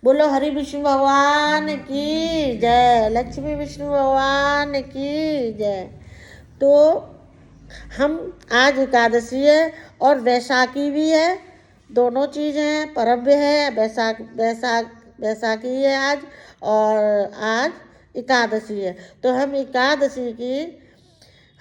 बोलो हरि विष्णु भगवान की जय, लक्ष्मी विष्णु भगवान की जय। तो हम आज एकादशी है और वैशाखी भी है, दोनों चीज़ हैं। पर्व है, वैशाखी है आज, और आज एकादशी है। तो हम एकादशी की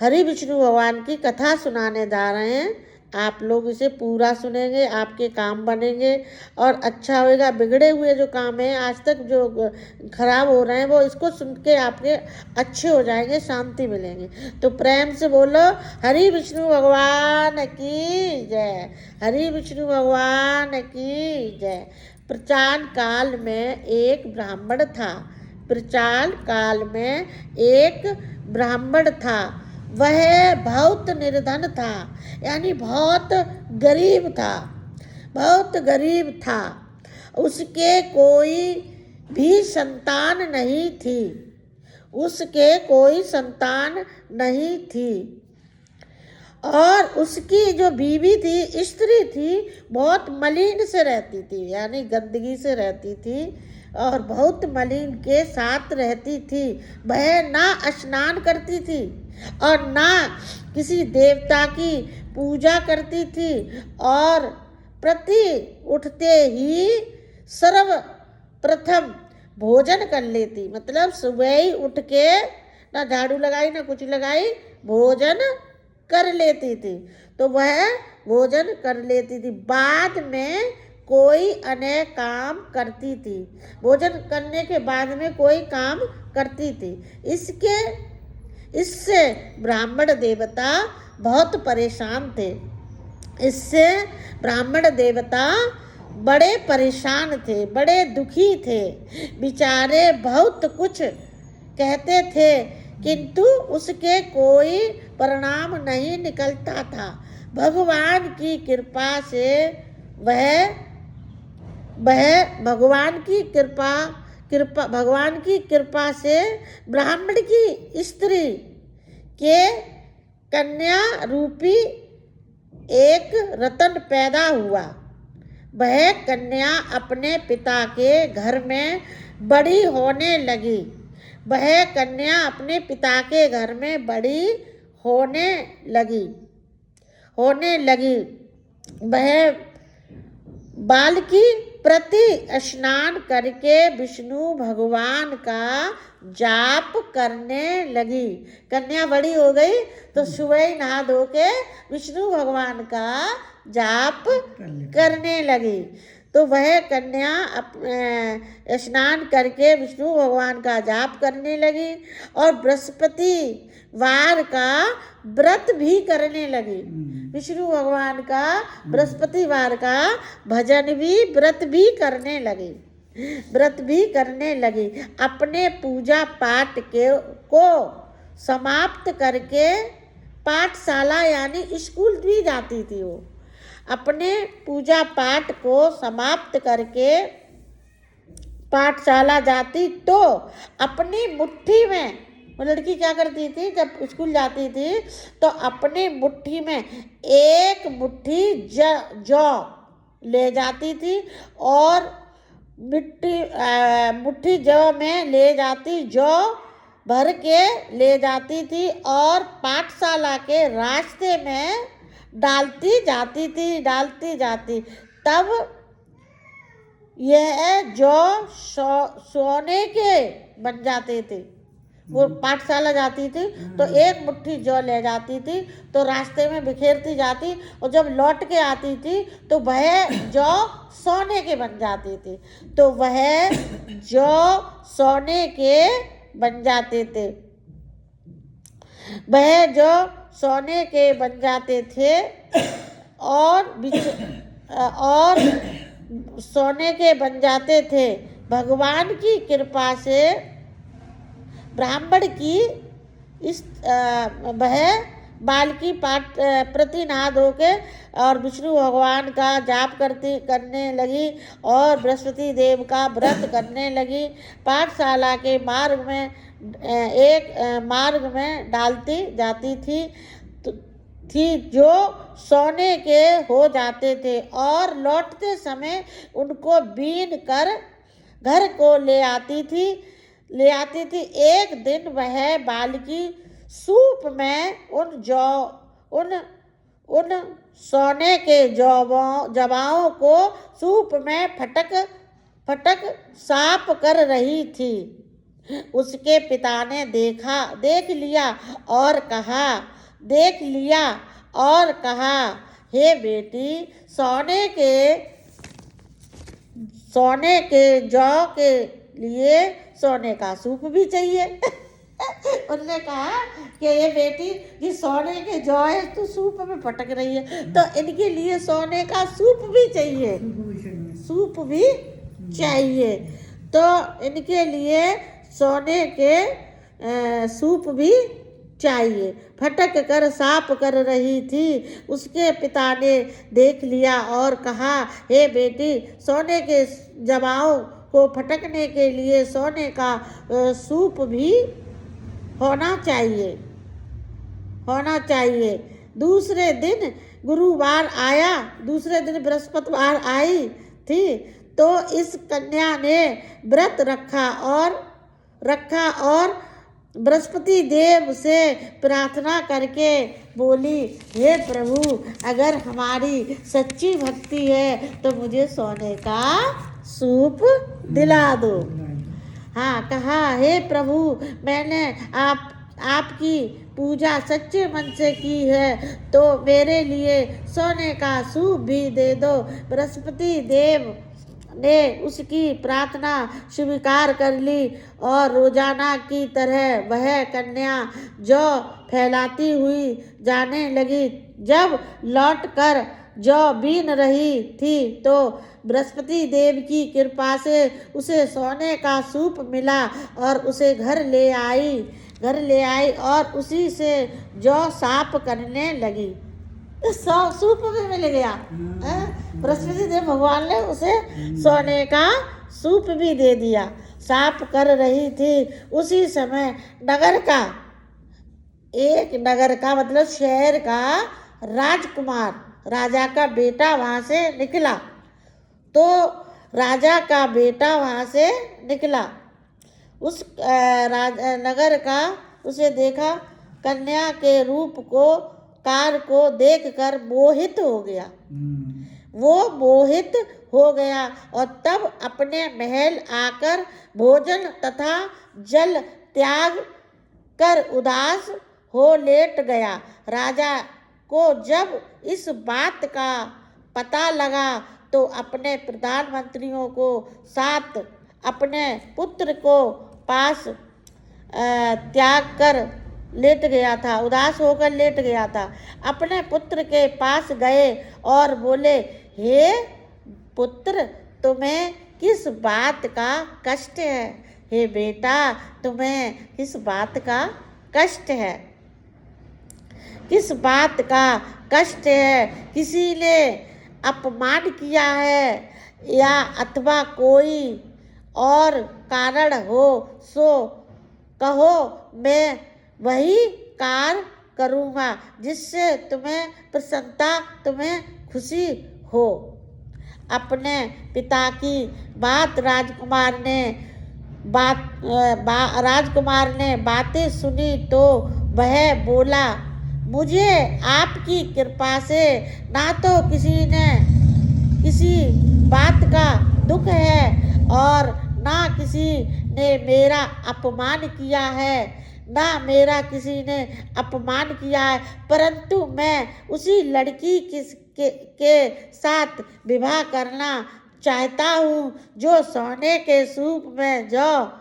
हरि विष्णु भगवान की कथा सुनाने जा रहे हैं। आप लोग इसे पूरा सुनेंगे, आपके काम बनेंगे और अच्छा होएगा। बिगड़े हुए जो काम हैं आज तक जो खराब हो रहे हैं, वो इसको सुन के आपके अच्छे हो जाएंगे, शांति मिलेंगे। तो प्रेम से बोलो हरि विष्णु भगवान की जय, हरि विष्णु भगवान की जय। प्रचार काल में एक ब्राह्मण था। प्रचार काल में एक ब्राह्मण था। वह बहुत निर्धन था, यानी बहुत गरीब था, बहुत गरीब था। उसके कोई भी संतान नहीं थी, उसके कोई संतान नहीं थी। और उसकी जो बीवी थी, स्त्री थी, बहुत मलिन से रहती थी, यानी गंदगी से रहती थी और बहुत मलिन के साथ रहती थी। वह ना स्नान करती थी और ना किसी देवता की पूजा करती थी, और प्रति उठते ही सर्वप्रथम भोजन कर लेती। मतलब सुबह ही उठ के ना झाड़ू लगाई ना कुछ लगाई, भोजन कर लेती थी। तो वह भोजन कर लेती थी, बाद में कोई अन्य काम करती थी। भोजन करने के बाद में कोई काम करती थी। इससे ब्राह्मण देवता बहुत परेशान थे। इससे ब्राह्मण देवता बड़े परेशान थे, बड़े दुखी थे। बेचारे बहुत कुछ कहते थे, किंतु उसके कोई परिणाम नहीं निकलता था। भगवान की कृपा से भगवान की कृपा से ब्राह्मण की स्त्री के कन्या रूपी एक रतन पैदा हुआ। वह कन्या अपने पिता के घर में बड़ी होने लगी। वह कन्या अपने पिता के घर में बड़ी होने लगी। वह बालकी प्रति स्नान करके विष्णु भगवान का जाप करने लगी। कन्या बड़ी हो गई तो सुबह ही नहा धो के विष्णु भगवान का जाप करने लगी। तो वह कन्या स्नान करके विष्णु भगवान का जाप करने लगी और बृहस्पतिवार का व्रत भी करने लगी। विष्णु भगवान का बृहस्पतिवार का भजन भी व्रत भी करने लगी। अपने पूजा पाठ को समाप्त करके पाठशाला यानी स्कूल भी जाती थी। वो अपने पूजा पाठ को समाप्त करके पाठशाला जाती, तो अपनी मुट्ठी में, वो लड़की क्या करती थी जब स्कूल जाती थी तो अपनी मुट्ठी में एक मुट्ठी जौ ले जाती थी और मुट्ठी जौ में ले जाती, जौ भर के ले जाती थी और पाठशाला के रास्ते में डालती जाती। तब यह जौ सोने के बन जाते थे। वो पाठशाला जाती थी तो एक मुट्ठी जौ ले जाती थी, तो रास्ते में बिखेरती जाती, और जब लौट के आती थी तो वह जौ सोने के बन जाते थे। तो वह जौ सोने के बन जाते थे। वह जो सोने के बन जाते थे और सोने के बन जाते थे। भगवान की कृपा से ब्राह्मण की वह बालकी प्रति नहा धो के और विष्णु भगवान का जाप करने लगी और बृहस्पति देव का व्रत करने लगी। पाठशाला के मार्ग में डालती जाती थी जो सोने के हो जाते थे, और लौटते समय उनको बीन कर घर को ले आती थी। एक दिन वह बालकी सूप में उन सोने के जवाओं को सूप में फटक साफ कर रही थी। उसके पिता ने देख लिया और कहा, हे बेटी, सोने के जौ के लिए सोने का सूप भी चाहिए। उन्होंने कहा कि ये बेटी, ये सोने के जौ है, तो सूप में फटक रही है, तो इनके लिए सोने का सूप भी चाहिए। तो इनके लिए सोने के सूप भी चाहिए। फटक कर साफ कर रही थी। उसके पिता ने देख लिया और कहा, हे बेटी, सोने के जवाओं को फटकने के लिए सोने का सूप भी होना चाहिए। दूसरे दिन बृहस्पतिवार आई थी, तो इस कन्या ने व्रत रखा और बृहस्पति देव से प्रार्थना करके बोली, हे प्रभु, अगर हमारी सच्ची भक्ति है तो मुझे सोने का सूप दिला दो। हाँ, कहा, हे प्रभु, मैंने आपकी पूजा सच्चे मन से की है, तो मेरे लिए सोने का सूप भी दे दो। बृहस्पति देव ने उसकी प्रार्थना स्वीकार कर ली और रोजाना की तरह वह कन्या जौ फैलाती हुई जाने लगी। जब लौटकर जौ बीन रही थी, तो बृहस्पति देव की कृपा से उसे सोने का सूप मिला और उसे घर ले आई और उसी से जौ साफ करने लगी। सूप में मिल गया। बृहस्पति देव भगवान ने उसे सोने का सूप भी दे दिया। साफ कर रही थी, उसी समय नगर का मतलब शहर का राजकुमार, राजा का बेटा वहां से निकला। तो राजा का बेटा वहां से निकला, उस नगर का उसे देखा, कन्या के रूप कार को देखकर मोहित हो गया। वो मोहित हो गया और तब अपने महल आकर भोजन तथा जल त्याग कर उदास हो लेट गया। राजा को जब इस बात का पता लगा, तो अपने प्रधानमंत्रियों को साथ अपने पुत्र को पास त्याग कर लेट गया था, उदास होकर लेट गया था। अपने पुत्र के पास गए और बोले, हे पुत्र, तुम्हें किस बात का कष्ट है? हे बेटा, तुम्हें किस बात का कष्ट है? किस बात का कष्ट है? किसी ने अपमान किया है या अथवा कोई और कारण हो, सो कहो, मैं वही कार्य करूँगा जिससे तुम्हें प्रसन्नता, तुम्हें खुशी हो। अपने पिता की बात राजकुमार ने बातें सुनी, तो वह बोला, मुझे आपकी कृपा से ना तो किसी बात का दुख है और ना किसी ने मेरा अपमान किया है, परंतु मैं उसी लड़की के साथ विवाह करना चाहता हूँ जो सोने के सूप में जो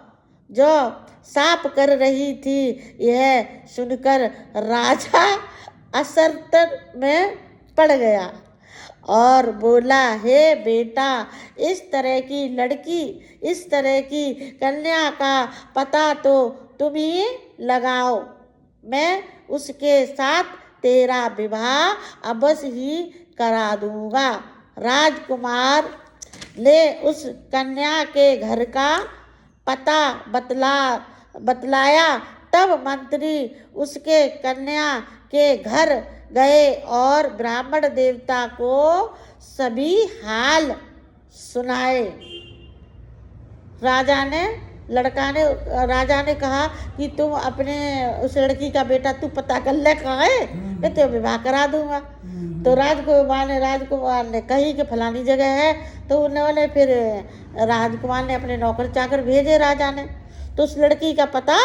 साफ कर रही थी। यह सुनकर राजा असरतर में पड़ गया और बोला, हे बेटा, इस तरह की कन्या का पता तो तुम ही लगाओ। मैं उसके साथ तेरा विवाह अवश्य ही करा दूंगा। राजकुमार ने उस कन्या के घर का पता बतलाया। तब मंत्री उसके कन्या के घर गए और ब्राह्मण देवता को सभी हाल सुनाए। राजा ने कहा कि तुम अपने उस लड़की का बेटा तू पता कर ले कहाँ है, मैं तो विवाह करा दूंगा। तो राजकुमार ने कही कि फलानी जगह है। तो उन्होंने फिर राजकुमार ने अपने नौकर चाकर भेजे राजा ने, तो उस लड़की का पता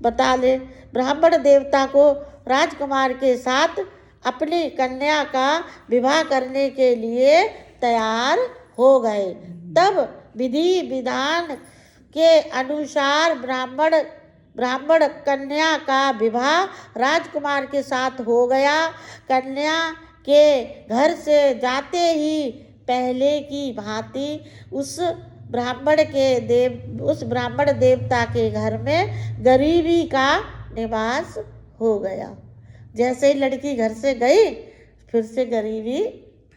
बता ले। ब्राह्मण देवता को राजकुमार के साथ अपनी कन्या का विवाह करने के लिए तैयार हो गए। तब विधि विधान के अनुसार ब्राह्मण कन्या का विवाह राजकुमार के साथ हो गया। कन्या के घर से जाते ही पहले की भांति उस ब्राह्मण देवता के घर में गरीबी का निवास हो गया। जैसे ही लड़की घर से गई फिर से गरीबी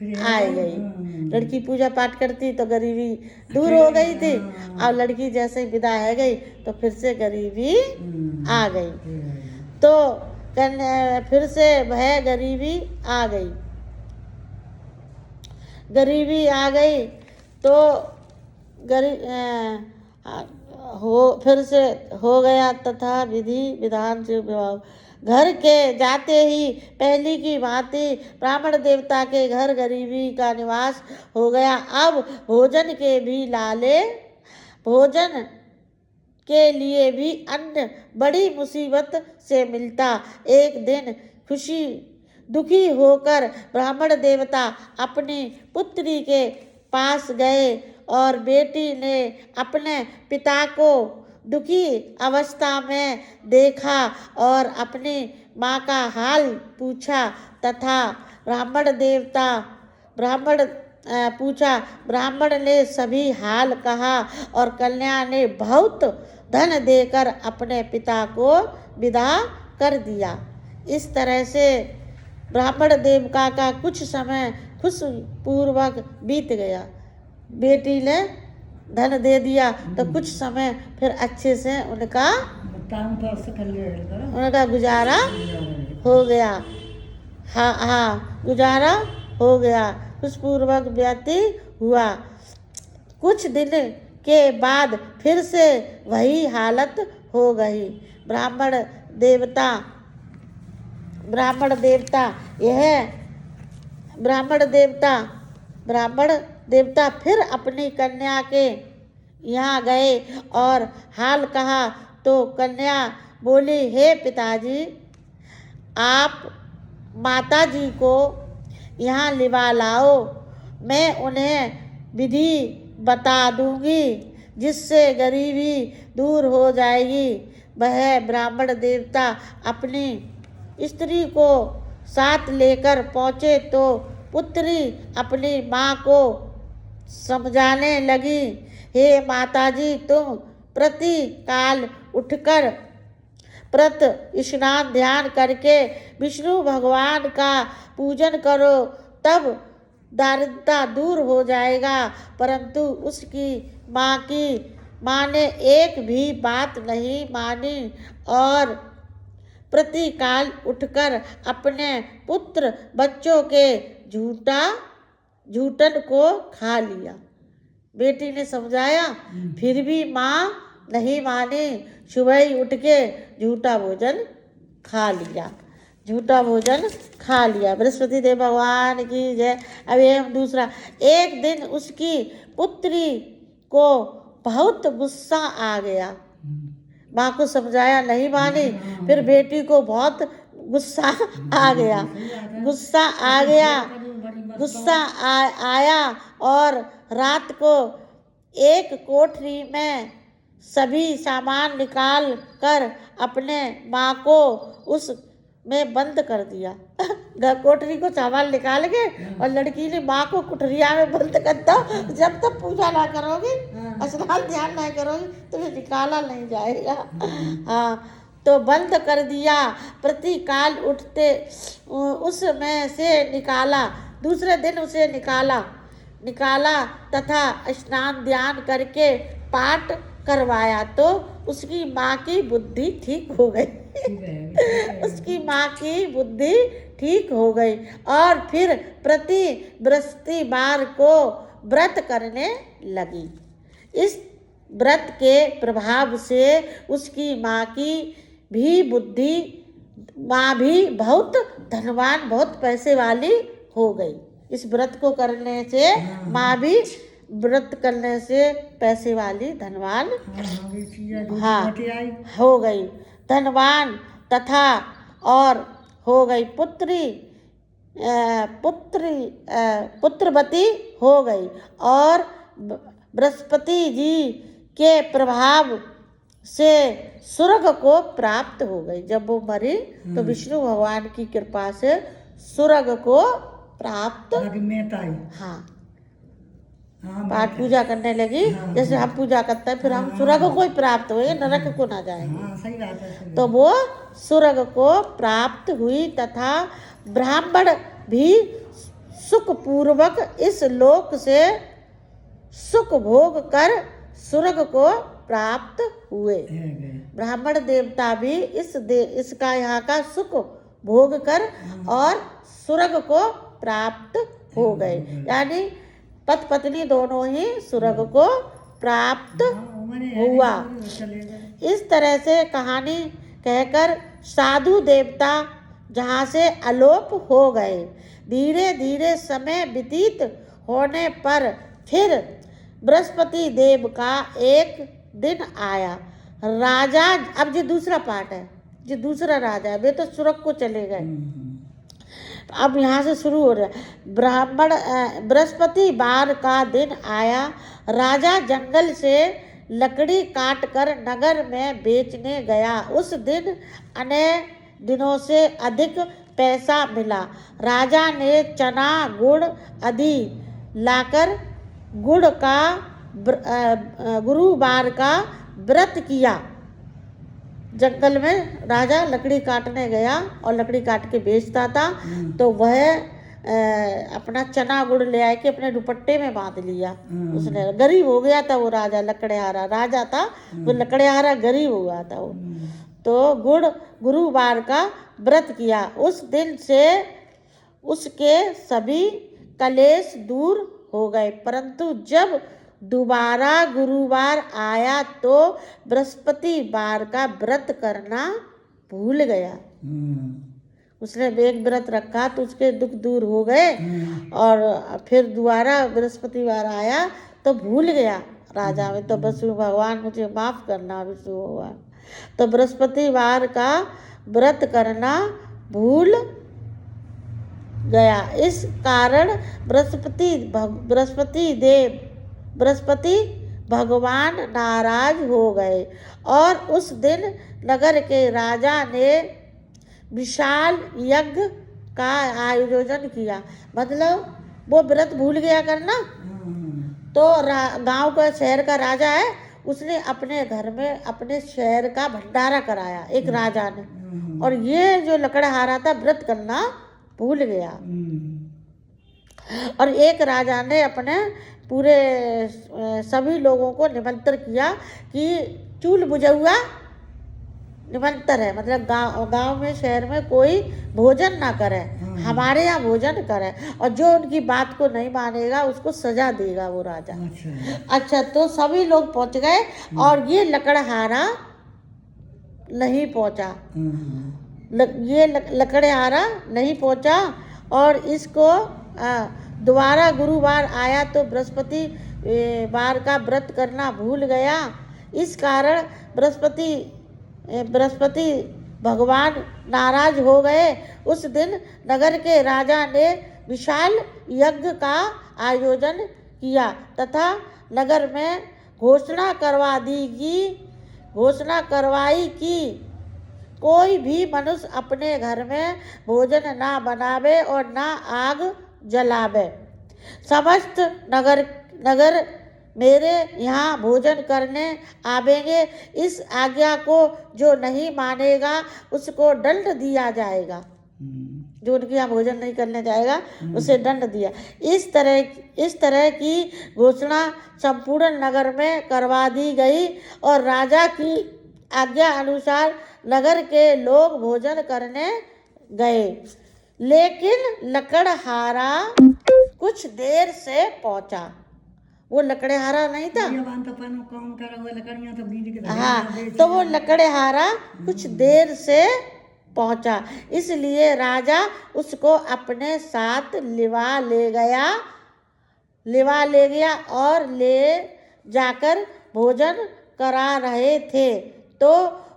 आ गई। लड़की पूजा पाठ करती तो गरीबी दूर हो गई थी, और लड़की जैसे ही विदा है गई तो फिर से गरीबी आ गई। तो फिर से वह गरीबी आ गई तो फिर से हो गया तथा विधि विधान से विवाह। घर के जाते ही पहली की भांति ब्राह्मण देवता के घर गरीबी का निवास हो गया। अब भोजन के लिए भी अन्न बड़ी मुसीबत से मिलता। एक दिन दुखी होकर ब्राह्मण देवता अपनी पुत्री के पास गए और बेटी ने अपने पिता को दुखी अवस्था में देखा और अपनी माँ का हाल पूछा तथा ब्राह्मण ने सभी हाल कहा और कन्या ने बहुत धन देकर अपने पिता को विदा कर दिया। इस तरह से ब्राह्मण देवता का कुछ समय खुशपूर्वक बीत गया। बेटी ने धन दे दिया तो कुछ समय फिर अच्छे से उनका गुजारा हो गया। गुजारा हो गया, खुशपूर्वक व्यतीत हुआ। कुछ दिन के बाद फिर से वही हालत हो गई। ब्राह्मण देवता फिर अपनी कन्या के यहाँ गए और हाल कहा तो कन्या बोली, हे पिताजी, आप माताजी को यहाँ लिवा लाओ, मैं उन्हें विधि बता दूंगी जिससे गरीबी दूर हो जाएगी। वह ब्राह्मण देवता अपनी स्त्री को साथ लेकर पहुँचे तो पुत्री अपनी माँ को समझाने लगी, हे माताजी, तुम प्रति काल उठकर प्रत स्नान ध्यान करके विष्णु भगवान का पूजन करो, तब दारिद्रता दूर हो जाएगा। परंतु उसकी माँ ने एक भी बात नहीं मानी और प्रतिकाल उठकर अपने पुत्र बच्चों के झूठन को खा लिया। बेटी ने समझाया, फिर भी माँ नहीं मानी। सुबह ही उठ के झूठा भोजन खा लिया। बृहस्पति देव भगवान की जय। अब ये दूसरा, एक दिन उसकी पुत्री को बहुत गुस्सा आ गया। माँ को समझाया, नहीं मानी। फिर बेटी को बहुत गुस्सा आया और रात को एक कोठरी में सभी सामान निकाल कर अपने माँ को उस में बंद कर दिया। कोठरी को सामान निकाल के और लड़की ने माँ को कुठरिया में बंद कर दो, जब तक पूजा ना करोगी, स्नान ध्यान नहीं करोगी तो ये निकाला नहीं जाएगा। तो बंद कर दिया। प्रतिकाल उठते उसमें से निकाला, दूसरे दिन उसे निकाला तथा स्नान ध्यान करके पाठ करवाया तो उसकी माँ की बुद्धि ठीक हो गई। और फिर प्रति बृहस्पतिवार को व्रत करने लगी। इस व्रत के प्रभाव से उसकी माँ भी बहुत धनवान, बहुत पैसे वाली हो गई। इस व्रत को करने से माँ भी व्रत करने से पैसे वाली, धनवान हाँ हो गई, धनवान तथा और हो गई पुत्रवती हो गई और बृहस्पति जी के प्रभाव से स्वर्ग को प्राप्त हो गई। जब वो मरी तो विष्णु भगवान की कृपा से स्वर्ग को प्राप्त हाँ पाठ पूजा करने लगी। जैसे हम पूजा करते हैं, फिर हम स्वर्ग को ही प्राप्त हुए, नरक को ना जाएंगे। सही बात है। तो वो स्वर्ग को प्राप्त हुई तथा ब्राह्मण भी सुखपूर्वक इस लोक से सुख भोग कर स्वर्ग को प्राप्त हुए। ब्राह्मण देवता भी इसका यहाँ का सुख भोग कर और स्वर्ग को प्राप्त हो गए। यानी पति पत्नी दोनों ही स्वर्ग को प्राप्त हुआ। इस तरह से कहानी कहकर साधु देवता जहाँ से अलोप हो गए। धीरे धीरे समय व्यतीत होने पर फिर बृहस्पति देव का एक दिन आया। राजा, अब ये दूसरा पार्ट है, ये दूसरा राजा है, वे तो स्वर्ग को चले गए। अब यहाँ से शुरू हो रहा है। बृहस्पति बार का दिन आया। राजा जंगल से लकड़ी काटकर नगर में बेचने गया। उस दिन अनेक दिनों से अधिक पैसा मिला। राजा ने चना गुड़ आदि लाकर गुड़ का गुरुवार का व्रत किया। जंगल में राजा लकड़ी काटने गया और लकड़ी काट के बेचता था, तो वह अपना चना गुड़ ले आए के अपने दुपट्टे में बांध लिया। उसने गरीब हो गया था वो राजा, लकड़हारा राजा था वो, लकड़हारा गरीब हुआ था वो। तो गुरुवार का व्रत किया। उस दिन से उसके सभी कलेश दूर हो गए। परंतु जब दोबारा गुरुवार आया तो बृहस्पति वार का व्रत करना भूल गया। उसने एक व्रत रखा तो उसके दुख दूर हो गए और फिर दोबारा बृहस्पतिवार आया तो भूल गया राजा में। तो विष्णु भगवान मुझे माफ करना विष्णु भगवान। तो बृहस्पतिवार का व्रत करना भूल गया। इस कारण बृहस्पति भगवान नाराज हो गए और उस दिन नगर के राजा ने विशाल यज्ञ का आयोजन किया। मतलब वो व्रत भूल गया करना, तो गांव का शहर का राजा है, उसने अपने घर में अपने शहर का भंडारा कराया एक राजा ने। और ये जो लकड़हारा था व्रत करना भूल गया। और एक राजा ने अपने पूरे सभी लोगों को निमंत्रण किया कि चूल बुझौआ निमंत्रण है, मतलब गांव में शहर में कोई भोजन ना करे, हमारे यहाँ भोजन करे, और जो उनकी बात को नहीं मानेगा उसको सजा देगा वो राजा। अच्छा, तो सभी लोग पहुंच गए और ये लकड़हारा नहीं पहुंचा। ये लकड़हारा नहीं पहुंचा और इसको दोबारा गुरुवार आया तो बृहस्पति वार का व्रत करना भूल गया। इस कारण बृहस्पति भगवान नाराज हो गए। उस दिन नगर के राजा ने विशाल यज्ञ का आयोजन किया तथा नगर में घोषणा करवाई कि कोई भी मनुष्य अपने घर में भोजन ना बनावे और ना आग जलावे। समस्त नगर मेरे यहाँ भोजन करने आवेंगे। इस आज्ञा को जो नहीं मानेगा उसको दंड दिया जाएगा। जो उनके यहाँ भोजन नहीं करने जाएगा उसे दंड दिया। इस तरह की घोषणा संपूर्ण नगर में करवा दी गई और राजा की आज्ञा अनुसार नगर के लोग भोजन करने गए। लेकिन लकड़हारा कुछ देर से पहुंचा। वो लकड़हारा नहीं था। ये बात तो पानो काम करा हुआ लकड़ियां तो बीज के हाँ, तो वो लकड़हारा कुछ देर से पहुंचा, इसलिए राजा उसको अपने साथ लिवा ले गया और ले जाकर भोजन करा रहे थे तो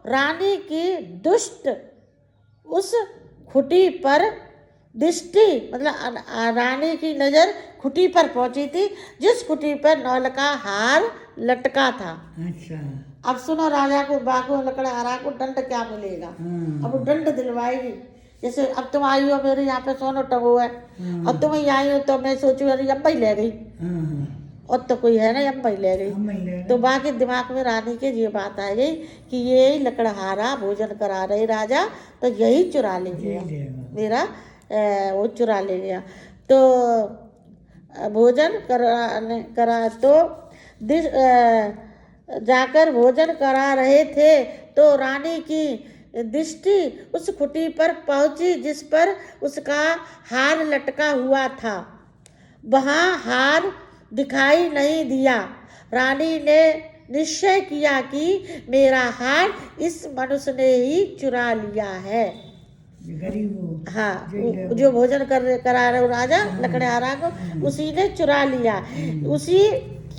रानी की दुष्ट उस खुटी पर दृष्टि, मतलब रानी की नजर खुटी पर पहुंची थी, जिस खुटी पर नौल का हार लटका था। अच्छा। अब सुनो, राजा को बाको लकड़हारा को दंड क्या मिलेगा। अब वो दंड दिलवाएगी। जैसे अब तुम आई हो मेरे यहाँ पे सोनो टंगो है, अब तुम ही आई हो तो मैं सोचू अरे अम्बा ही ले गई, और तो कोई है ना, अम्बा ही ले गई। तो बाकी दिमाग में रानी के ये बात आ गई कि ये लकड़हारा भोजन करा रहे राजा, तो यही चुरा ले गया मेरा, वो चुरा ले गया। तो भोजन करा तो जाकर भोजन करा रहे थे तो रानी की दृष्टि उस खुटी पर पहुंची जिस पर उसका हार लटका हुआ था। वहां हार दिखाई नहीं दिया। रानी ने निश्चय किया कि मेरा हार इस मनुष्य ने ही चुरा लिया है। हाँ, जो भोजन करा रहे राजा लकड़हारा को, उसी ने चुरा लिया। उसी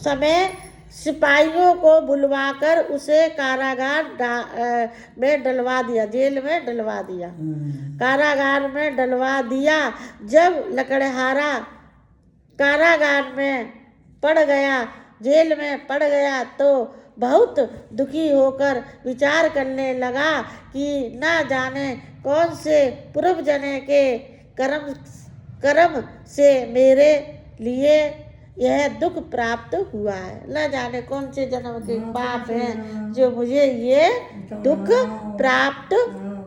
समय सिपाहियों को बुलवाकर उसे कारागार में डलवा दिया, जेल में डलवा दिया, कारागार में डलवा दिया। जब लकड़हारा कारागार में पड़ गया, जेल में पड़ गया, तो बहुत दुखी होकर विचार करने लगा कि न जाने कौन से पूर्व जन्म के कर्म से मेरे लिए यह दुख प्राप्त हुआ है। न जाने कौन से जन्म के पाप हैं जो मुझे ये दुख प्राप्त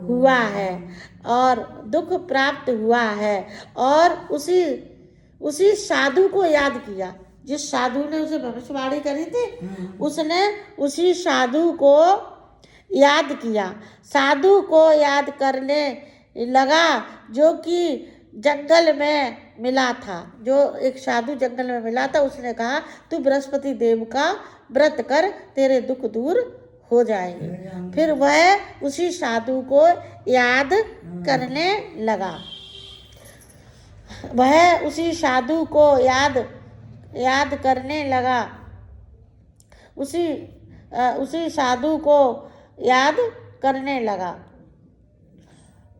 हुआ है, और दुख प्राप्त हुआ है। और उसी साधु को याद किया, जिस साधु ने उसे भविष्यवाणी करी थी, उसने उसी साधु को याद किया। साधु को याद करने लगा जो कि जंगल में मिला था, जो एक साधु जंगल में मिला था। उसने कहा तू बृहस्पति देव का व्रत कर, तेरे दुख दूर हो जाएंगे। फिर वह उसी साधु को याद करने लगा। वह उसी साधु को याद करने लगा। उसी साधु को याद करने लगा।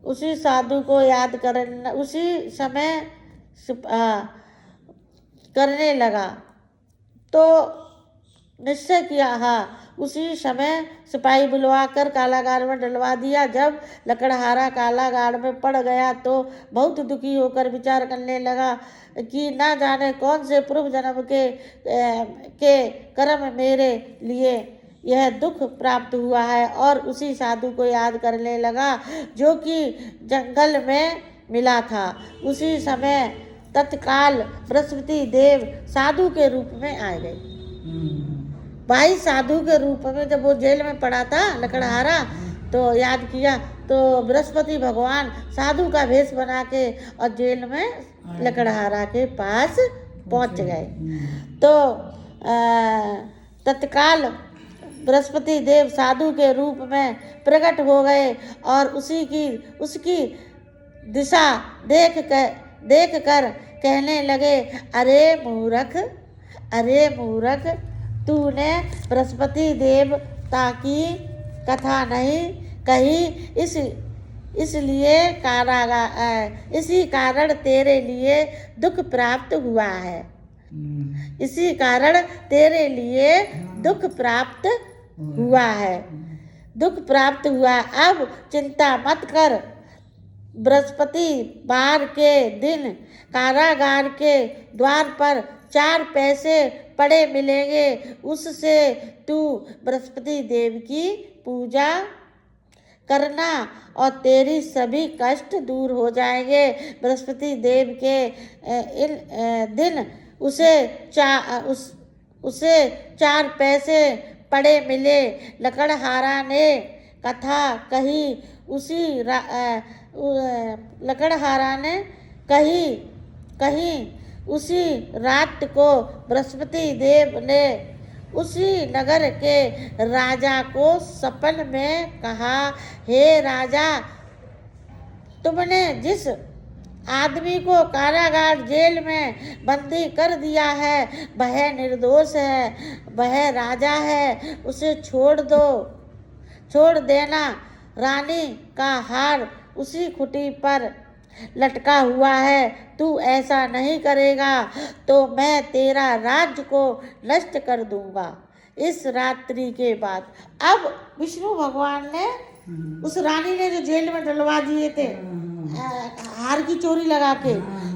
उसी साधु को याद करने उसी समय करने लगा तो निश्चय किया। हाँ, उसी समय सिपाही बुलवा कर कारागार में डलवा दिया। जब लकड़हारा कारागार में पड़ गया तो बहुत दुखी होकर विचार करने लगा कि ना जाने कौन से पूर्व जन्म के कर्म मेरे लिए यह दुख प्राप्त हुआ है। और उसी साधु को याद करने लगा जो कि जंगल में मिला था। उसी समय तत्काल बृहस्पति देव साधु के रूप में आ गए। भाई साधु के रूप में जब वो जेल में पड़ा था लकड़हारा, तो याद किया तो बृहस्पति भगवान साधु का भेष बना के और जेल में लकड़हारा के पास पहुंच गए। तो तत्काल बृहस्पति देव साधु के रूप में प्रकट हो गए और उसकी दिशा देख कर कहने लगे, अरे मूर्ख, तूने बृहस्पति देवता की कथा नहीं कही, इसी कारण तेरे लिए दुख प्राप्त हुआ है। इसी कारण तेरे लिए दुख प्राप्त हुआ है। दुख प्राप्त हुआ। अब चिंता मत कर। बृहस्पति वार के दिन कारागार के द्वार पर 4 पैसे पड़े मिलेंगे। उससे तू बृहस्पति देव की पूजा करना और तेरी सभी कष्ट दूर हो जाएंगे। बृहस्पति देव के दिन उसे 4 पैसे पड़े मिले। लकड़हारा ने कथा कही। लकड़हारा ने कही उसी रात को बृहस्पति देव ने उसी नगर के राजा को सपन में कहा, हे राजा, तुमने जिस आदमी को कारागार जेल में बंदी कर दिया है वह निर्दोष है, वह राजा है, उसे छोड़ देना। रानी का हार उसी खुटी पर लटका हुआ है, तू ऐसा नहीं करेगा तो मैं तेरा राज्य को नष्ट कर दूंगा। इस रात्रि के बाद अब विष्णु भगवान ने उस रानी ने जो जेल में डलवा दिए थे हार की चोरी लगा के,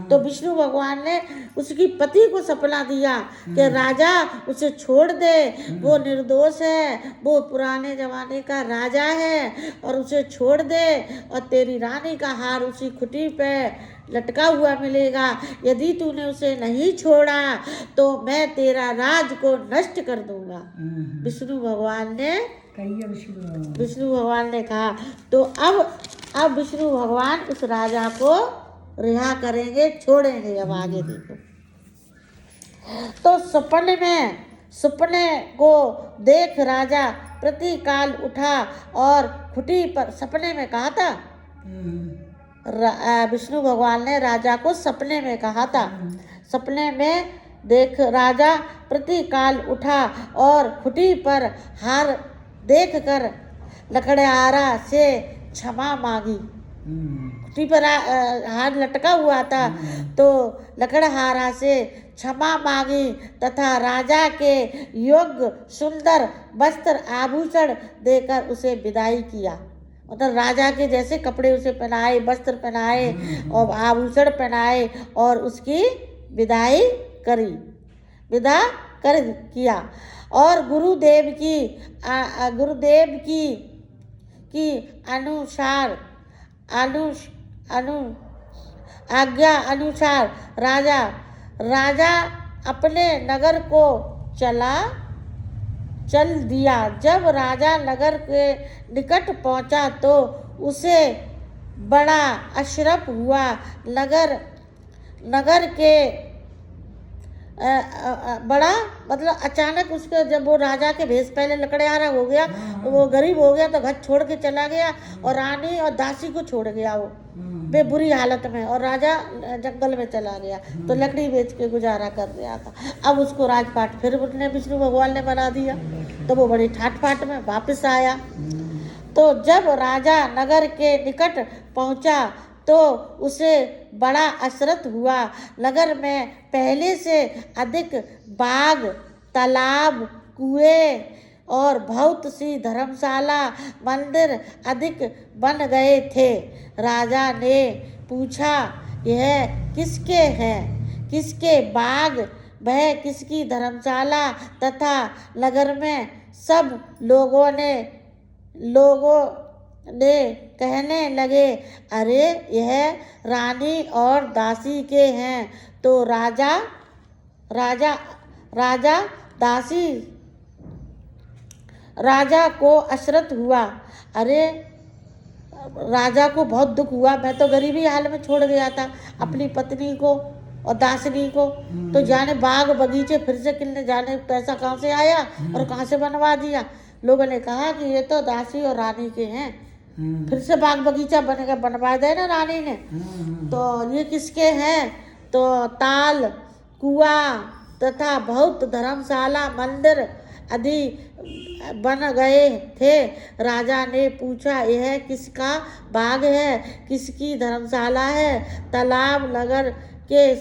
तो विष्णु भगवान ने उसकी पति को सपना दिया कि राजा उसे छोड़ दे, वो निर्दोष है, वो पुराने जमाने का राजा है और उसे छोड़ दे और तेरी रानी का हार उसी खुटी पे लटका हुआ मिलेगा। यदि तूने उसे नहीं छोड़ा तो मैं तेरा राज को नष्ट कर दूंगा। विष्णु भगवान ने कहा। तो अब विष्णु भगवान उस राजा को रिहा करेंगे, छोड़ेंगे। अब आगे देखो, तो सपने को देख राजा प्रतिकाल उठा और खुटी पर, सपने में कहा था विष्णु भगवान ने राजा को सपने में कहा था। सपने में देख राजा प्रतिकाल उठा और खुटी पर हार देखकर लकड़हारा से क्षमा मांगी। खुटी पर हार लटका हुआ था तो लकड़हारा से क्षमा मांगी तथा राजा के योग्य सुंदर वस्त्र आभूषण देकर उसे विदाई किया। मतलब राजा के जैसे कपड़े उसे पहनाए, वस्त्र पहनाए और आभूषण पहनाए और उसकी विदा कर किया। और गुरुदेव की अनुसार आज्ञा अनुसार राजा अपने नगर को चल दिया। जब राजा नगर के निकट पहुंचा तो उसे बड़ा अशरफ हुआ। नगर के बड़ा मतलब अचानक उसके, जब वो राजा के भेष पहले लकड़हारा हो गया तो वो गरीब हो गया तो घर छोड़ के चला गया और रानी और दासी को छोड़ गया वो बे बुरी हालत में, और राजा जंगल में चला गया तो लकड़ी बेच के गुजारा कर रहा था। अब उसको राजपाट फिर उसने विष्णु भगवान ने बना दिया तो वो बड़ी ठाट फाट में वापस आया। तो जब राजा नगर के निकट पहुंचा तो उसे बड़ा असरत हुआ। नगर में पहले से अधिक बाग, तालाब, कुएं और बहुत सी धर्मशाला, मंदिर अधिक बन गए थे। राजा ने पूछा, यह किसके हैं? किसके बाग, वह किसकी धर्मशाला? तथा नगर में सब लोगों ने कहने लगे, अरे यह रानी और दासी के हैं। तो राजा को अशरत हुआ। अरे राजा को बहुत दुख हुआ, मैं तो गरीबी हाल में छोड़ गया था अपनी पत्नी को और दासनी को, तो जाने बाग बगीचे फिर से किलने, जाने पैसा कहाँ से आया और कहाँ से बनवा दिया। लोगों ने कहा कि ये तो दासी और रानी के हैं, फिर से बाग बगीचा बनवा दे ना रानी ने, तो ये किसके हैं? तो ताल, कुआं तथा बहुत धर्मशाला, मंदिर आदि बन गए थे। राजा ने पूछा, यह किसका बाग है? किसकी धर्मशाला है? तालाब, नगर के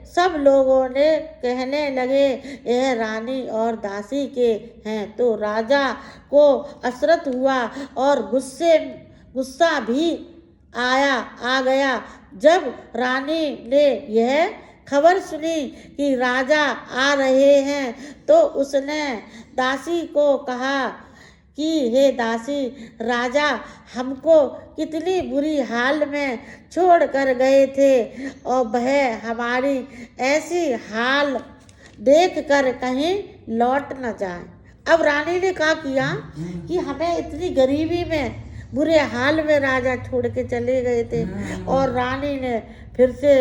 सब लोगों ने कहने लगे, यह रानी और दासी के हैं। तो राजा को असरत हुआ और गुस्सा भी आ गया। जब रानी ने यह खबर सुनी कि राजा आ रहे हैं तो उसने दासी को कहा कि हे दासी, राजा हमको कितनी बुरी हाल में छोड़ कर गए थे और वह हमारी ऐसी हाल देख कर कहीं लौट न जाए। अब रानी ने क्या किया कि हमें इतनी गरीबी में, बुरे हाल में राजा छोड़ के चले गए थे और रानी ने फिर से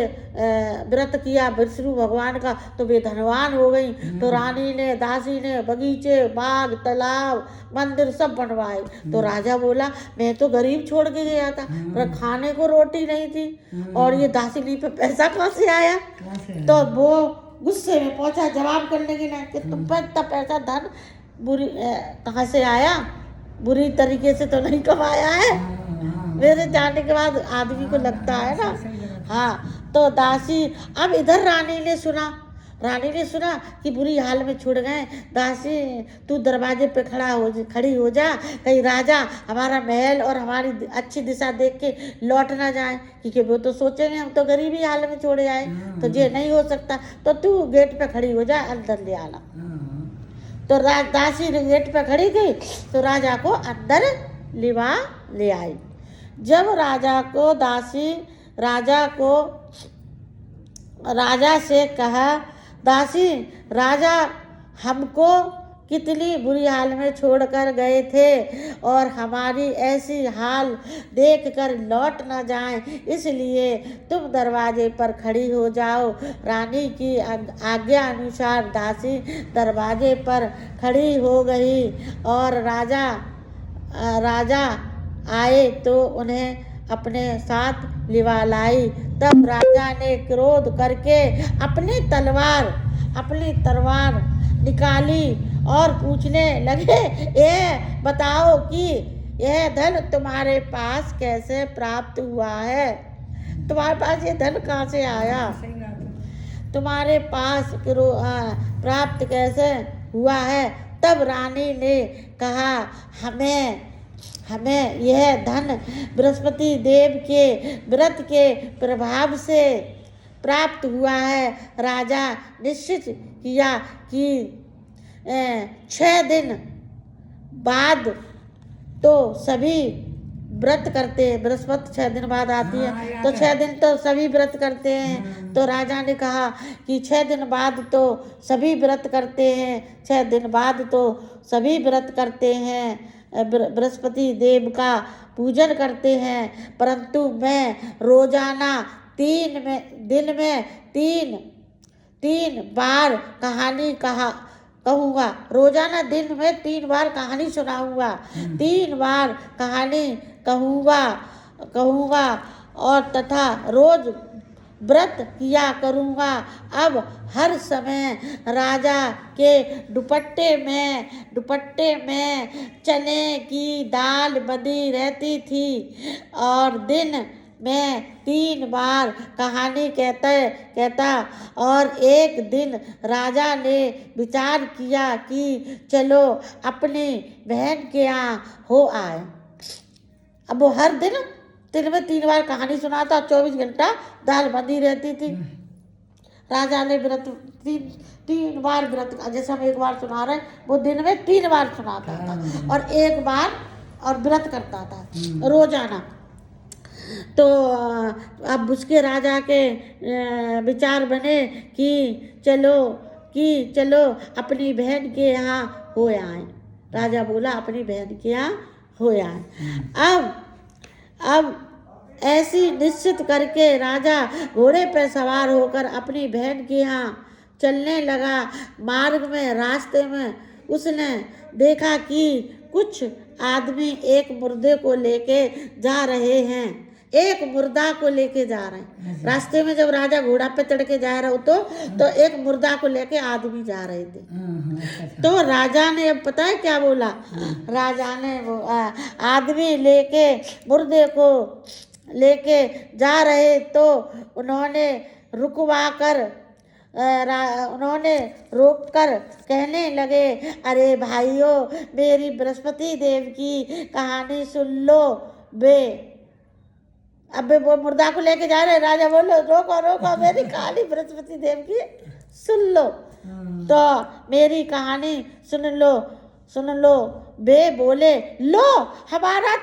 व्रत किया विष्णु भगवान का, तो वे धनवान हो गई। तो रानी ने, दासी ने बगीचे, बाग, तालाब, मंदिर सब बनवाए। तो राजा बोला मैं तो गरीब छोड़ के गया था, पर खाने को रोटी नहीं थी और ये दासी पे पैसा कहाँ से आया। कहाँ से तो वो गुस्से में पहुंचा जवाब करने के लिए कि तुम पर इतना पैसा धन कहाँ से आया, बुरी तरीके से तो नहीं कमाया है। मेरे जाने के बाद आदमी को लगता है ना। हाँ, तो दासी, अब इधर रानी ने सुना कि बुरी हाल में छुड़ गए। दासी तू दरवाजे पे खड़ी हो जा, कहीं राजा हमारा महल और हमारी अच्छी दिशा देख के लौट ना जाए, क्योंकि वो तो सोचेंगे हम तो गरीबी हाल में छोड़े आए, तो ये नहीं हो सकता। तो तू गेट पे खड़ी हो जा, अंदर ले आना। तो दासी गेट पे खड़ी गई, तो राजा को अंदर लिवा ले आई। जब राजा से कहा, दासी राजा हमको कितनी बुरी हाल में छोड़कर गए थे और हमारी ऐसी हाल देखकर लौट न जाएं, इसलिए तुम दरवाजे पर खड़ी हो जाओ। रानी की आज्ञा अनुसार दासी दरवाजे पर खड़ी हो गई और राजा आए तो उन्हें अपने साथ लिवा लाई। तब राजा ने क्रोध करके अपनी तलवार निकाली और पूछने लगे, ये बताओ कि यह धन तुम्हारे पास कैसे प्राप्त हुआ है? तुम्हारे पास ये धन कहाँ से आया? तुम्हारे पास प्राप्त कैसे हुआ है? तब रानी ने कहा, हमें यह धन बृहस्पति देव के व्रत के प्रभाव से प्राप्त हुआ है। राजा निश्चित किया कि 6 दिन बाद तो सभी व्रत करते हैं। बृहस्पति 6 दिन बाद आती है, तो 6 दिन तो सभी व्रत करते हैं। तो राजा ने कहा कि 6 दिन बाद तो सभी व्रत करते हैं, 6 दिन बाद तो सभी व्रत करते हैं, बृहस्पति देव का पूजन करते हैं, परंतु मैं रोजाना 3 दिन में 3 बार कहानी कहूँगा। रोजाना दिन में 3 बार कहानी सुनाऊंगा, 3 बार कहानी कहूँगा और तथा रोज व्रत किया करूँगा। अब हर समय राजा के दुपट्टे में चने की दाल बंधी रहती थी और दिन में 3 बार कहानी कहता। और एक दिन राजा ने विचार किया कि चलो अपनी बहन के यहाँ हो आए। अब वो हर दिन में 3 बार कहानी सुनाता, 24 घंटा दाल बंधी रहती थी। राजा ने व्रत 3 बार व्रत, जैसे हम 1 बार सुना रहे, वो दिन में 3 बार सुनाता था और 1 बार और व्रत करता था रोजाना। तो अब उसके राजा के विचार बने कि चलो अपनी बहन के यहाँ हो आए। राजा बोला अपनी बहन के यहाँ हो आए। अब ऐसी निश्चित करके राजा घोड़े पर सवार होकर अपनी बहन के यहाँ चलने लगा। मार्ग में, रास्ते में उसने देखा कि कुछ आदमी एक मुर्दे को लेके जा रहे हैं। एक मुर्दा को लेके जा रहे हैं। रास्ते में जब राजा घोड़ा पे चढ़ के जा रहा हो तो एक मुर्दा को लेके आदमी जा रहे थे। तो राजा ने, अब पता है क्या बोला? राजा ने वो आदमी लेके मुर्दे को लेके जा रहे तो उन्होंने रोक कर कहने लगे, अरे भाइयों, मेरी बृहस्पति देव की कहानी सुन लो बे। अब वो मुर्दा को लेके जा रहे, राजा बोलो रोको मेरी कहानी बृहस्पति देव की सुन लो। तो मेरी कहानी सुन लो बे बोले, लो हमारा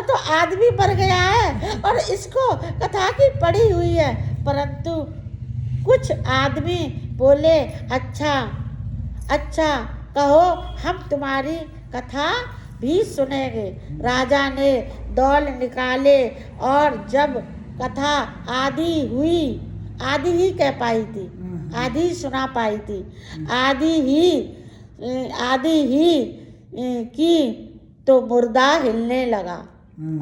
तो आदमी मर गया है और इसको कथा की पड़ी हुई है। परंतु कुछ आदमी बोले, अच्छा कहो, हम तुम्हारी कथा भी सुनेंगे। राजा ने दौल निकाले और जब कथा आदि हुई, आदि ही कह पाई थी, आदि सुना पाई थी, आदि ही की तो मुर्दा हिलने लगा।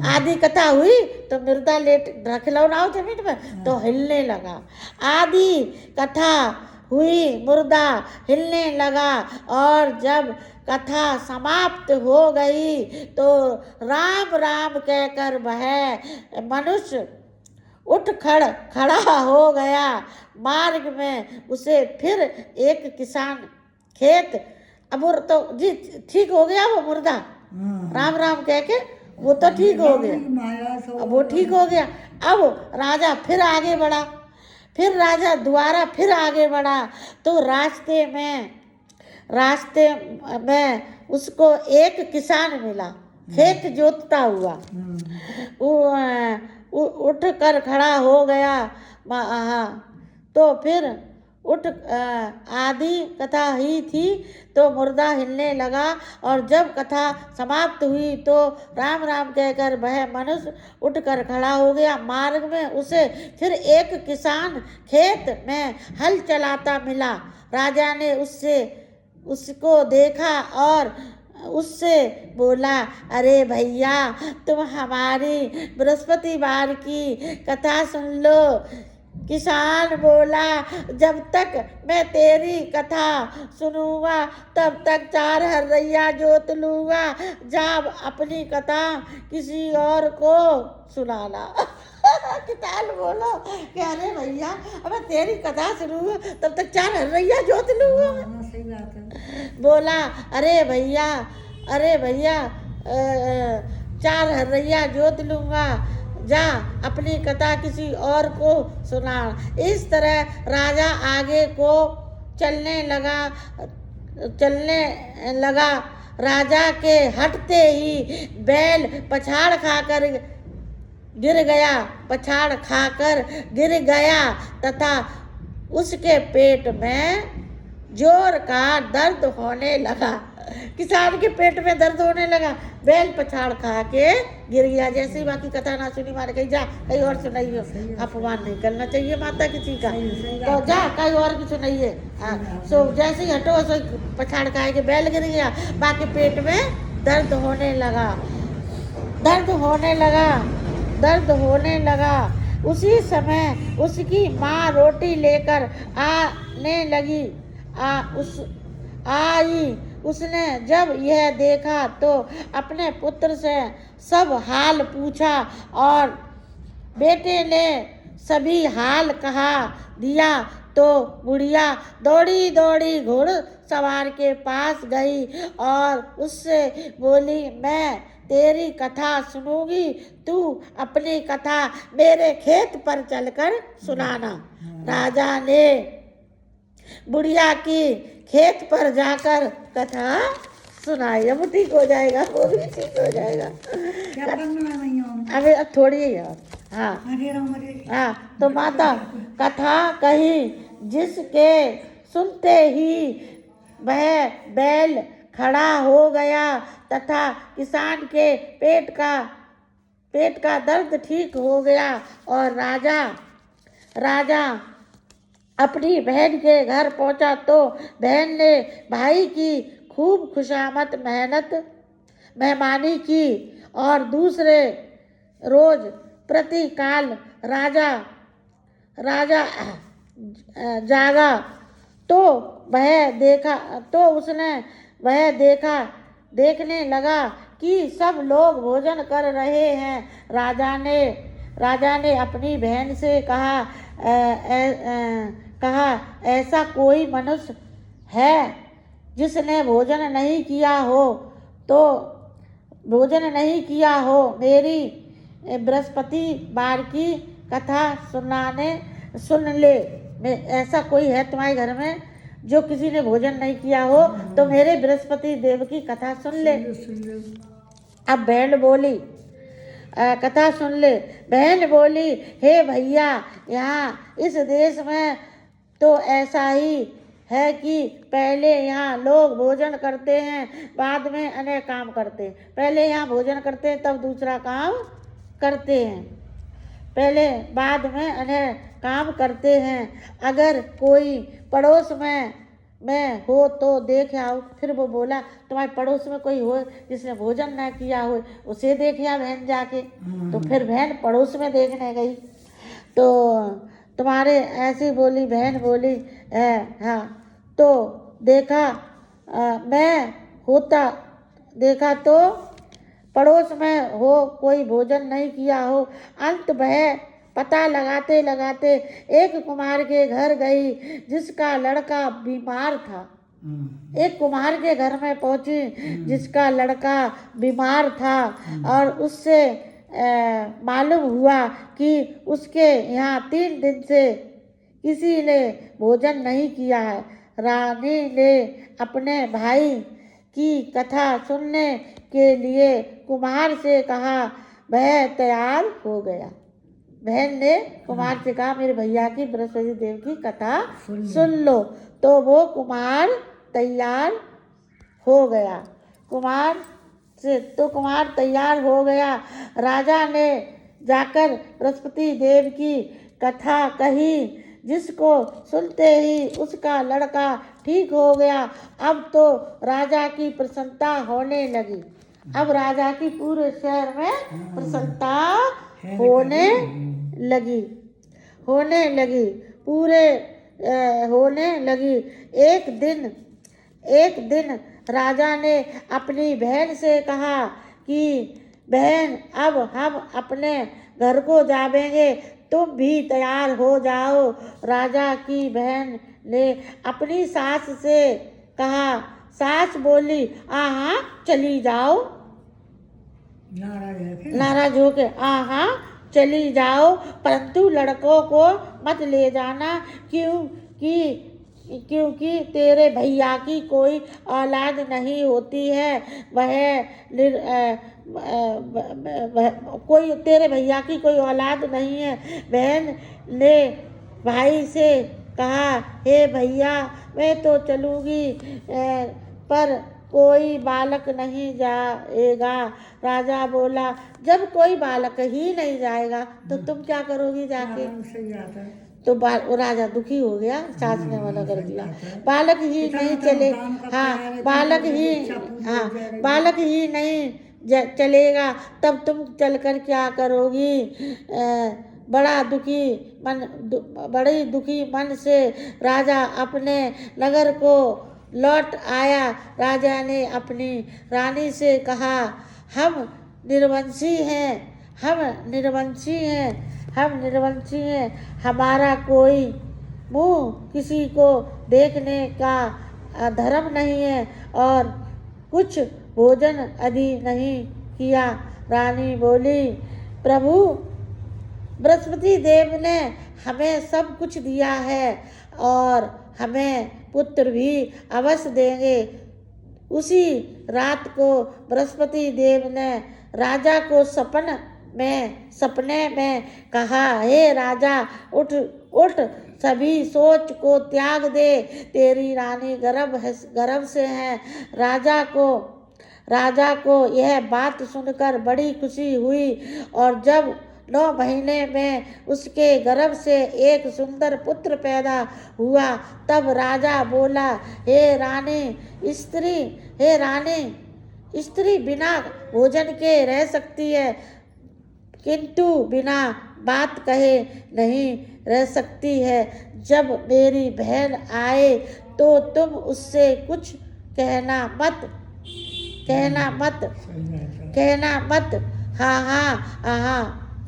आदि कथा हुई तो मुर्दा लेट रख लो ना जमीन पर तो हिलने लगा। आदि कथा हुई मुर्दा हिलने लगा, और जब कथा समाप्त हो गई तो राम राम कहकर वह मनुष्य उठ खड़ा हो गया। मार्ग में उसे फिर एक किसान खेत, अब वो तो जी ठीक हो गया वो मुर्दा, राम राम कह के वो तो ठीक हो गया, माया सो अब वो ठीक हो गया। अब राजा फिर आगे बढ़ा, फिर राजा दोबारा फिर आगे बढ़ा तो रास्ते में उसको एक किसान मिला, खेत जोतता हुआ। उठ कर खड़ा हो गया। तो फिर उठ आदि कथा ही थी तो मुर्दा हिलने लगा, और जब कथा समाप्त हुई तो राम राम कहकर वह मनुष्य उठकर खड़ा हो गया। मार्ग में उसे फिर एक किसान खेत में हल चलाता मिला। राजा ने उसको देखा और उससे बोला, अरे भैया तुम हमारी बृहस्पतिवार की कथा सुन लो। किसान बोला, जब तक मैं तेरी कथा सुनूंगा तब तक 4 हर्रैया जोत लूंगा, जा अपनी कथा किसी और को सुनाना। किसान बोलो कि अरे भैया अब मैं तेरी कथा सुनूंगा तब तक 4 हर्रैया जोत लूंगा। सही बात है। बोला, अरे भैया 4 हर्रैया जोत लूंगा, जा अपनी कथा किसी और को सुना। इस तरह राजा आगे को चलने लगा। राजा के हटते ही बैल पछाड़ खाकर गिर गया तथा उसके पेट में जोर का दर्द होने लगा। किसान के पेट में दर्द होने लगा, बैल पछाड़ खा के गिर गया। जैसे ही बाकी कथा ना सुनी, मारे कहीं जा कहीं और सुनाइए, अपमान नहीं करना चाहिए माता किसी का, तो जा कहीं और की सुनाइए। सो जैसे ही हटो सो पछाड़ खा के बैल गिर गया, बाकी पेट में दर्द होने लगा। उसी समय उसकी माँ रोटी लेकर आने लगी। उसने जब यह देखा तो अपने पुत्र से सब हाल पूछा, और बेटे ने सभी हाल कहा दिया। तो बुढ़िया दौड़ी घुड़सवार के पास गई और उससे बोली, मैं तेरी कथा सुनूंगी, तू अपनी कथा मेरे खेत पर चलकर सुनाना। राजा ने बुढ़िया की खेत पर जाकर कथा सुनाई। अब ठीक हो जाएगा, वो भी ठीक हो जाएगा। क्या करना है भैया? अभी अब थोड़ी ही और हाँ। तो माता कथा कही, जिसके सुनते ही वह बैल खड़ा हो गया तथा किसान के पेट का दर्द ठीक हो गया, और राजा अपनी बहन के घर पहुंचा तो बहन ने भाई की खूब खुशामद मेहमानी की, और दूसरे रोज प्रतिकाल राजा जागा तो देखने लगा कि सब लोग भोजन कर रहे हैं। राजा ने अपनी बहन से कहा, ऐसा कोई मनुष्य है जिसने भोजन नहीं किया हो, मेरी बृहस्पतिवार की कथा सुन ले। ऐसा कोई है तुम्हारे घर में जो किसी ने भोजन नहीं किया हो, तो मेरे बृहस्पति देव की कथा सुन ले। अब बहन बोली, कथा सुन ले। बहन बोली, हे भैया, यहाँ इस देश में तो ऐसा ही है कि पहले यहाँ लोग भोजन करते हैं, बाद में अन्य काम करते हैं। पहले यहाँ भोजन करते हैं, तब दूसरा काम करते हैं। पहले बाद में इन्हें काम करते हैं। अगर कोई पड़ोस में हो तो देख आओ। फिर वो बोला तुम्हारे पड़ोस में कोई हो जिसने भोजन न किया हो, उसे देख आ बहन जाके। तो फिर बहन पड़ोस में देखने गई तो तुम्हारे ऐसी बोली, बहन बोली हाँ। तो देखा मैं होता, देखा तो पड़ोस में हो कोई भोजन नहीं किया हो। अंत वह पता लगाते लगाते एक कुम्हार के घर गई जिसका लड़का बीमार था। एक कुम्हार के घर में पहुंची जिसका लड़का बीमार था और उससे मालूम हुआ कि उसके यहाँ 3 दिन से किसी ने भोजन नहीं किया है। रानी ने अपने भाई की कथा सुनने के लिए कुम्हार से कहा। वह तैयार हो गया। बहन ने कुम्हार से कहा मेरे भैया की बृहस्पति देव की कथा सुन लो। तो वो कुम्हार तैयार हो गया। कुम्हार तैयार हो गया। राजा ने जाकर बृहस्पति देव की कथा कही, जिसको सुनते ही उसका लड़का ठीक हो गया। अब तो राजा की प्रसन्नता होने लगी। अब राजा की पूरे शहर में प्रसन्नता होने लगी पूरे होने लगी। एक दिन राजा ने अपनी बहन से कहा कि बहन अब हम अपने घर को जावेंगे, तुम भी तैयार हो जाओ। राजा की बहन ने अपनी सास से कहा। सास बोली हाँ चली जाओ। नाराज होके हाँ चली जाओ, परंतु लड़कों को मत ले जाना क्योंकि तेरे भैया की कोई औलाद नहीं होती है। तेरे भैया की कोई औलाद नहीं है। बहन ने भाई से कहा हे भैया मैं तो चलूँगी पर कोई बालक नहीं जाएगा। राजा बोला जब कोई बालक ही नहीं जाएगा तो तुम क्या करोगी जाके। तो राजा दुखी हो गया, सास ने मना कर दिया। बालक ही नहीं चले बालक ही नहीं चलेगा तब तुम चलकर क्या करोगी। बड़ी दुखी मन से राजा अपने नगर को लौट आया। राजा ने अपनी रानी से कहा हम निर्वंशी हैं, हमारा कोई मुँह किसी को देखने का धर्म नहीं है और कुछ भोजन आदि नहीं किया। रानी बोली प्रभु बृहस्पति देव ने हमें सब कुछ दिया है और हमें पुत्र भी अवश्य देंगे। उसी रात को बृहस्पति देव ने राजा को सपने में कहा हे राजा उठ सभी सोच को त्याग दे, तेरी रानी गर्भ से है। राजा को यह बात सुनकर बड़ी खुशी हुई और जब 9 महीने में उसके गर्भ से एक सुंदर पुत्र पैदा हुआ तब राजा बोला हे रानी स्त्री बिना भोजन के रह सकती है किंतु बिना बात कहे नहीं रह सकती है। जब मेरी बहन आए तो तुम उससे कुछ कहना मत।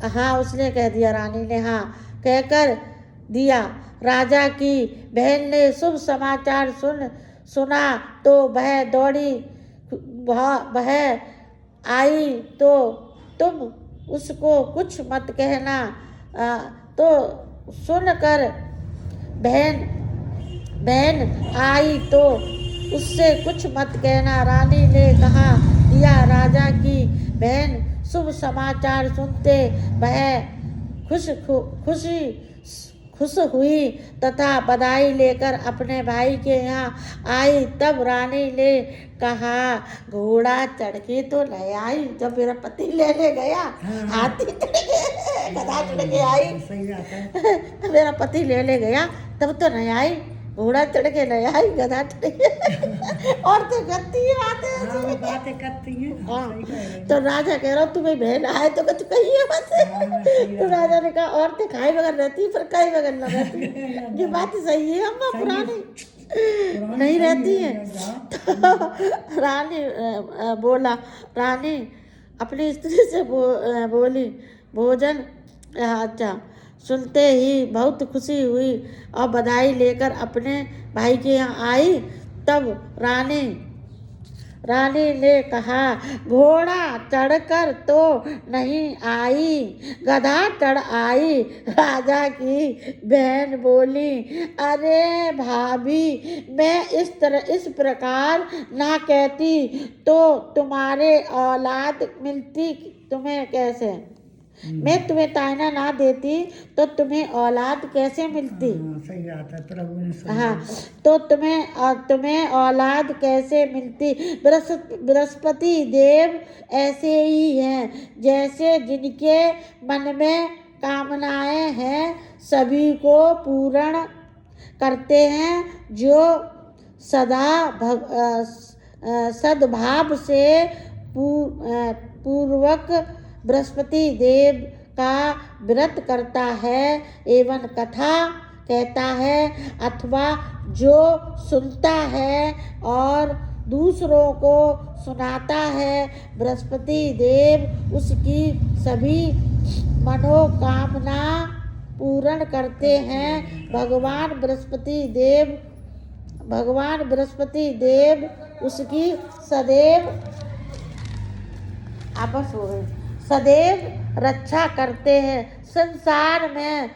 हाँ उसने कह दिया, रानी ने हाँ कहकर दिया। राजा की बहन ने शुभ समाचार सुना तो वह आई तो तुम उसको कुछ मत कहना। तो सुनकर बहन आई तो उससे कुछ मत कहना। रानी ने कहा दिया। राजा की बहन शुभ समाचार सुनते वह खुश हुई तथा बधाई लेकर अपने भाई के यहाँ आई। तब रानी ने कहा, घोड़ा चढ़ के तो ले आई। जब मेरा पति लेने गया, हाथी चढ़ के, गधा चढ़ के आई। सही बात है। मेरा पति लेने गया तब तो नहीं आई, घोड़ा चढ़ के नहीं आई, गधा चढ़ के। औरतें करती है बातें हाँ, वो ऐसी। बातें करती हैं। हाँ। सही कह रहे हैं। तो राजा कह रहा तुम्हें बहन आए तो कुछ कहिए मत। सही तो बात राजा ने कहा, औरतें खाए बगैर रहती पर खाए बगैर न रहती। ये बात सही है अम्मा, सही है। पुरानी नहीं रहती है। तो रानी बोला, रानी अपनी स्त्री से बोली, भोजन अच्छा। सुनते ही बहुत खुशी हुई और बधाई लेकर अपने भाई के यहाँ आई। तब रानी ने कहा, घोड़ा चढ़कर तो नहीं आई, गधा चढ़ आई। राजा की बहन बोली, अरे भाभी, मैं इस प्रकार ना कहती तो तुम्हारे औलाद मिलती तुम्हें कैसे? मैं तुम्हें तायना ना देती तो तुम्हें औलाद कैसे मिलती? हाँ, सही बात है। प्रभु ने सुना। हाँ, तो तुम्हें औलाद कैसे मिलती? बृहस्पति देव ऐसे ही हैं, जैसे जिनके मन में कामनाएं हैं सभी को पूर्ण करते हैं। जो सद्भाव से पूर्वक बृहस्पति देव का व्रत करता है एवं कथा कहता है अथवा जो सुनता है और दूसरों को सुनाता है, बृहस्पति देव उसकी सभी मनोकामना पूर्ण करते हैं। भगवान बृहस्पति देव उसकी सदैव रक्षा करते हैं। संसार में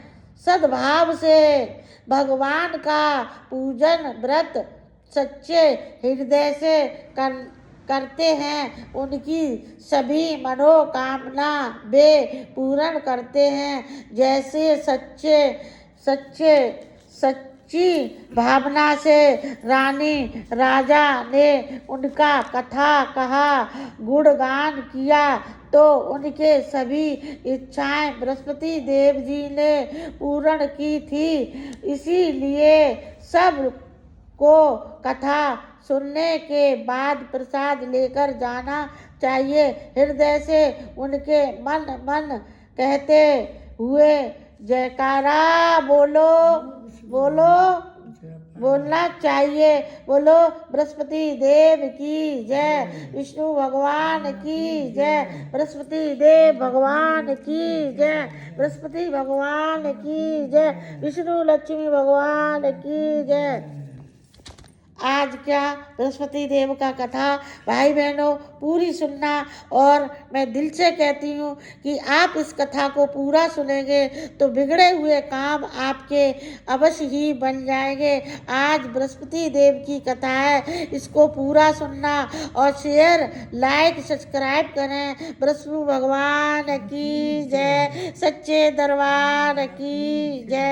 सद्भाव से भगवान का पूजन व्रत सच्चे हृदय से करते हैं, उनकी सभी मनोकामना वे पूर्ण करते हैं। जैसे सच्ची भावना से राजा ने उनका कथा कहा, गुणगान किया तो उनके सभी इच्छाएं बृहस्पति देव जी ने पूर्ण की थी। इसीलिए सब को कथा सुनने के बाद प्रसाद लेकर जाना चाहिए। हृदय से उनके मन कहते हुए जयकारा बोलना चाहिए। बोलो बृहस्पति देव की जय, विष्णु भगवान की जय, बृहस्पति देव भगवान की जय, बृहस्पति भगवान की जय, विष्णु लक्ष्मी भगवान की जय। आज क्या बृहस्पति देव का कथा भाई बहनों पूरी सुनना, और मैं दिल से कहती हूँ कि आप इस कथा को पूरा सुनेंगे तो बिगड़े हुए काम आपके अवश्य ही बन जाएंगे। आज बृहस्पति देव की कथा है, इसको पूरा सुनना और शेयर लाइक सब्सक्राइब करें। विष्णु भगवान की जय, सच्चे दरबार की जय।